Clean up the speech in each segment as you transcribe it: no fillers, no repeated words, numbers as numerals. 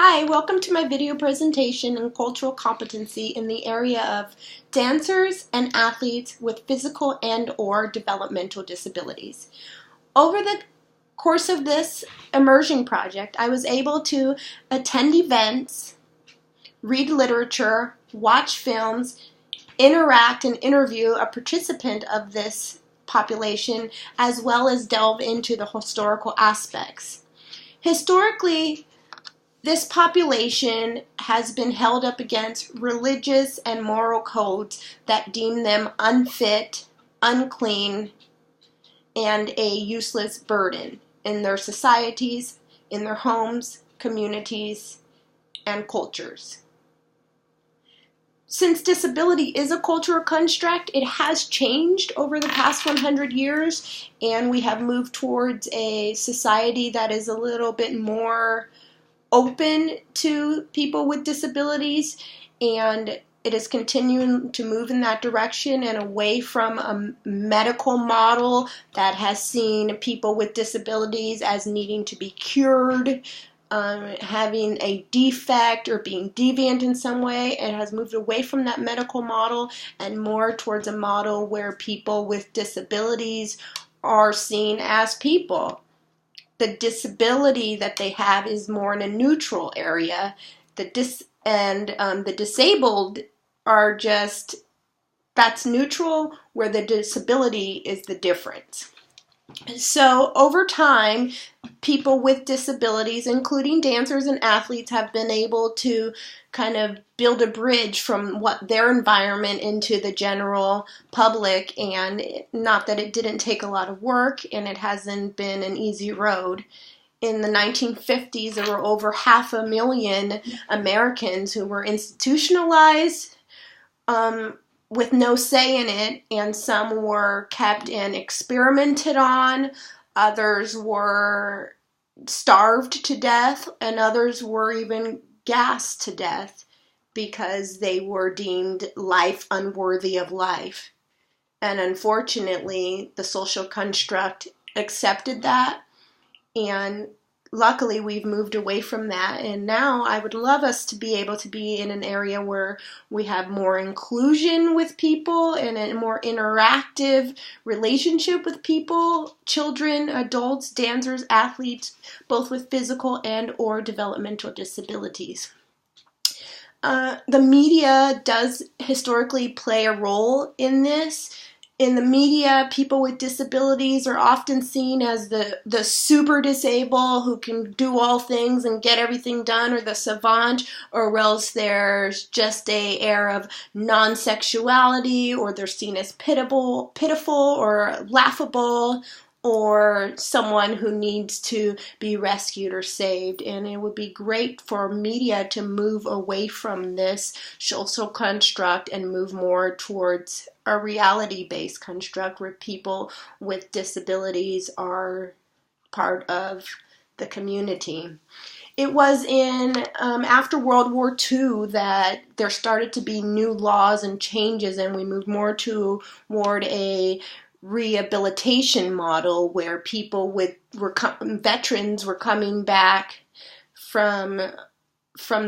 Hi, welcome to my video presentation on cultural competency in the area of dancers and athletes with physical and/or developmental disabilities. Over the course of this immersion project, I was able to attend events, read literature, watch films, interact and interview a participant of this population, as well as delve into the historical aspects. Historically, this population has been held up against religious and moral codes that deem them unfit, unclean, and a useless burden in their societies, in their homes, communities, and cultures. Since disability is a cultural construct, it has changed over the past 100 years, and we have moved towards a society that is a little bit more open to people with disabilities, and it is continuing to move in that direction and away from a medical model that has seen people with disabilities as needing to be cured, having a defect or being deviant in some way. It has moved away from that medical model and more towards a model where people with disabilities are seen as people. The disability that they have is more in a neutral area. The disabled are just, that's neutral, where the disability is the difference. So over time, people with disabilities, including dancers and athletes, have been able to kind of build a bridge from what their environment into the general public, and not that it didn't take a lot of work and it hasn't been an easy road. In the 1950s, there were over 500,000 Americans who were institutionalized with no say in it, and some were kept and experimented on, others were starved to death, and others were even gassed to death because they were deemed life unworthy of life. And unfortunately, the social construct accepted that, and luckily we've moved away from that, and now I would love us to be able to be in an area where we have more inclusion with people and a more interactive relationship with people, children, adults, dancers, athletes, both with physical and or developmental disabilities. The media does historically play a role in this. In the media, people with disabilities are often seen as the super disabled who can do all things and get everything done, or the savant, or else there's just a air of non-sexuality, or they're seen as pitiful or laughable, or someone who needs to be rescued or saved. And it would be great for media to move away from this social construct and move more towards a reality-based construct where people with disabilities are part of the community. It was in after World War II that there started to be new laws and changes, and we moved more toward a rehabilitation model where people veterans were coming back from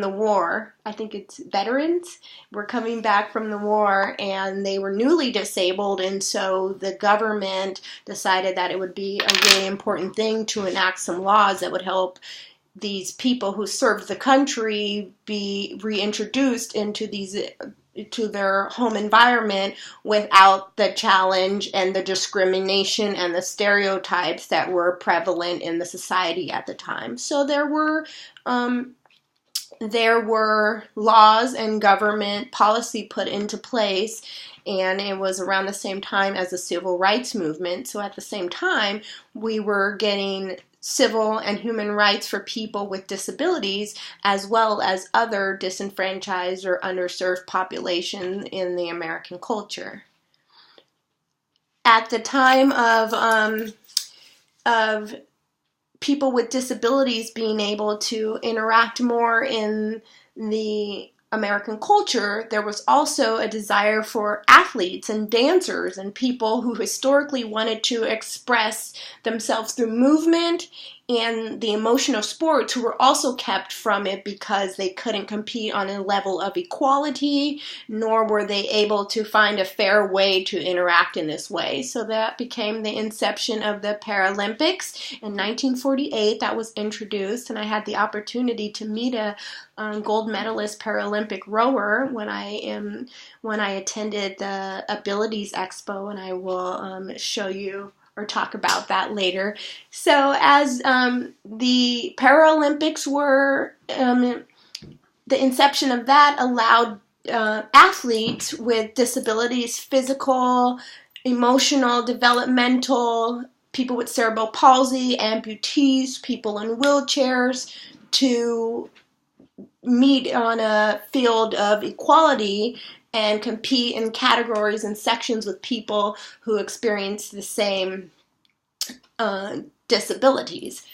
the war. I think it's veterans were coming back from the war, and they were newly disabled, and so the government decided that it would be a really important thing to enact some laws that would help these people who served the country be reintroduced to their home environment without the challenge and the discrimination and the stereotypes that were prevalent in the society at the time. So there were laws and government policy put into place, and it was around the same time as the civil rights movement. So at the same time, we were getting civil and human rights for people with disabilities, as well as other disenfranchised or underserved populations in the American culture. At the time of people with disabilities being able to interact more in the American culture, there was also a desire for athletes and dancers and people who historically wanted to express themselves through movement and the emotional sports who were also kept from it because they couldn't compete on a level of equality, nor were they able to find a fair way to interact in this way. So that became the inception of the Paralympics. In 1948, that was introduced, and I had the opportunity to meet a gold medalist Paralympic rower when I attended the Abilities Expo, and I will show you or talk about that later. So as the Paralympics were, the inception of that allowed athletes with disabilities, physical, emotional, developmental, people with cerebral palsy, amputees, people in wheelchairs, to meet on a field of equality and compete in categories and sections with people who experience the same disabilities.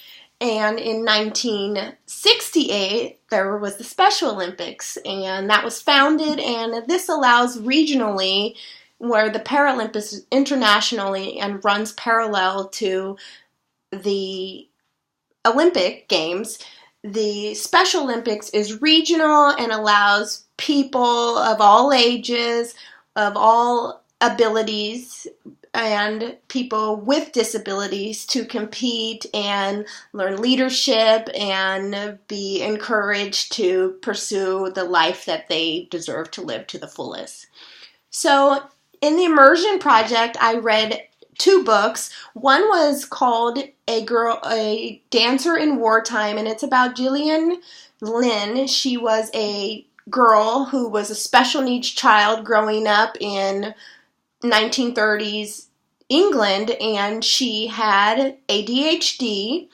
And in 1968, there was the Special Olympics, and that was founded, and this allows regionally, where the Paralympics is internationally and runs parallel to the Olympic Games. The Special Olympics is regional and allows people of all ages, of all abilities, and people with disabilities to compete and learn leadership and be encouraged to pursue the life that they deserve to live to the fullest. So in the Immersion project, I read 2 books. One was called A Dancer in Wartime, and it's about Gillian Lynn. She was a girl who was a special needs child growing up in 1930s England, and she had ADHD,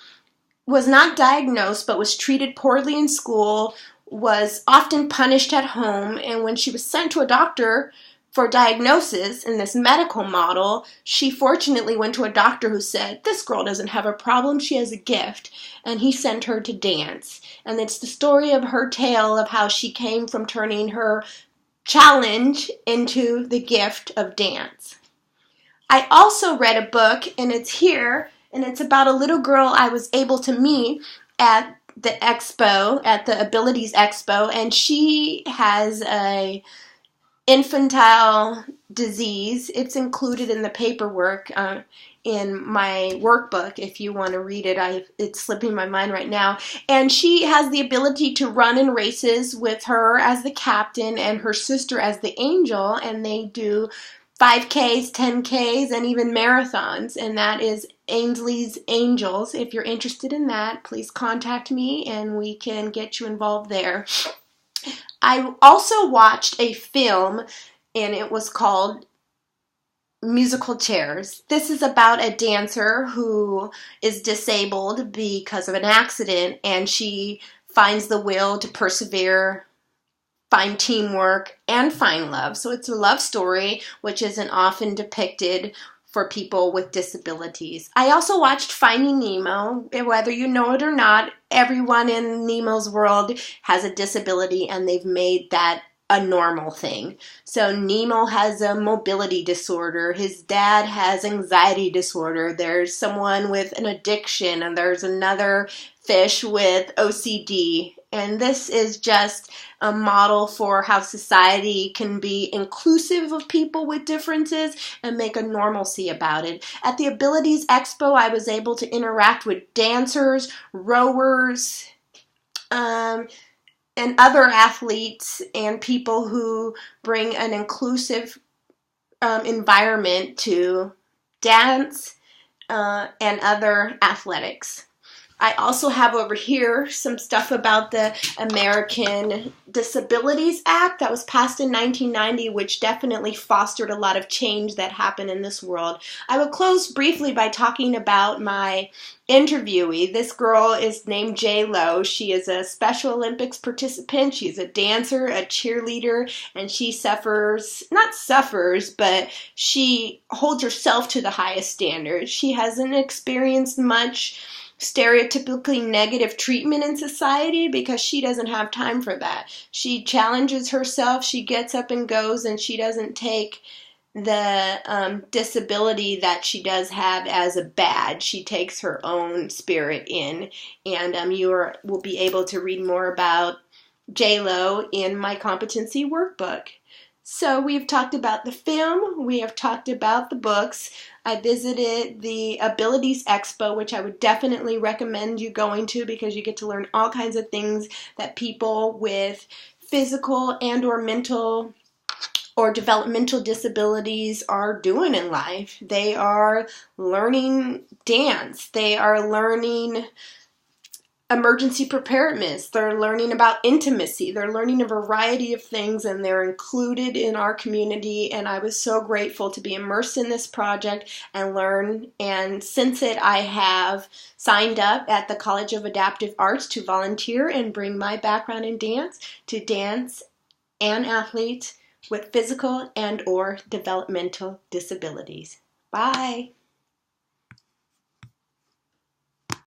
was not diagnosed but was treated poorly in school, was often punished at home, and when she was sent to a doctor for diagnosis in this medical model, she fortunately went to a doctor who said, "This girl doesn't have a problem, she has a gift," and he sent her to dance. And it's the story of her tale of how she came from turning her challenge into the gift of dance. I also read a book, and it's here, and it's about a little girl I was able to meet at the expo, at the Abilities Expo, and she has a infantile disease. It's included in the paperwork in my workbook. If you want to read it, it's slipping my mind right now. And she has the ability to run in races with her as the captain and her sister as the angel, and they do 5Ks, 10Ks, and even marathons, and that is Ainsley's Angels. If you're interested in that, please contact me and we can get you involved there. I also watched a film, and it was called Musical Chairs. This is about a dancer who is disabled because of an accident, and she finds the will to persevere, find teamwork, and find love. So it's a love story, which isn't often depicted for people with disabilities. I also watched Finding Nemo. Whether you know it or not, everyone in Nemo's world has a disability, and they've made that a normal thing. So Nemo has a mobility disorder. His dad has anxiety disorder. There's someone with an addiction, and there's another fish with OCD. And this is just a model for how society can be inclusive of people with differences and make a normalcy about it. At the Abilities Expo, I was able to interact with dancers, rowers, and other athletes and people who bring an inclusive environment to dance and other athletics. I also have over here some stuff about the American Disabilities Act that was passed in 1990, which definitely fostered a lot of change that happened in this world. I will close briefly by talking about my interviewee. This girl is named J-Lo. She is a Special Olympics participant. She's a dancer, a cheerleader, and she but she holds herself to the highest standards. She hasn't experienced much stereotypically negative treatment in society because she doesn't have time for that. She challenges herself, she gets up and goes, and she doesn't take disability that she does have as a badge. She takes her own spirit in, and will be able to read more about J-Lo in my competency workbook. So we've talked about the film, we have talked about the books. I visited the Abilities Expo, which I would definitely recommend you going to because you get to learn all kinds of things that people with physical and or mental or developmental disabilities are doing in life. They are learning dance. They are learning emergency preparedness. They're learning about intimacy. They're learning a variety of things, and they're included in our community. And I was so grateful to be immersed in this project and learn. And since I have signed up at the College of Adaptive Arts to volunteer and bring my background in dance to dance and athletes with physical and or developmental disabilities. Bye.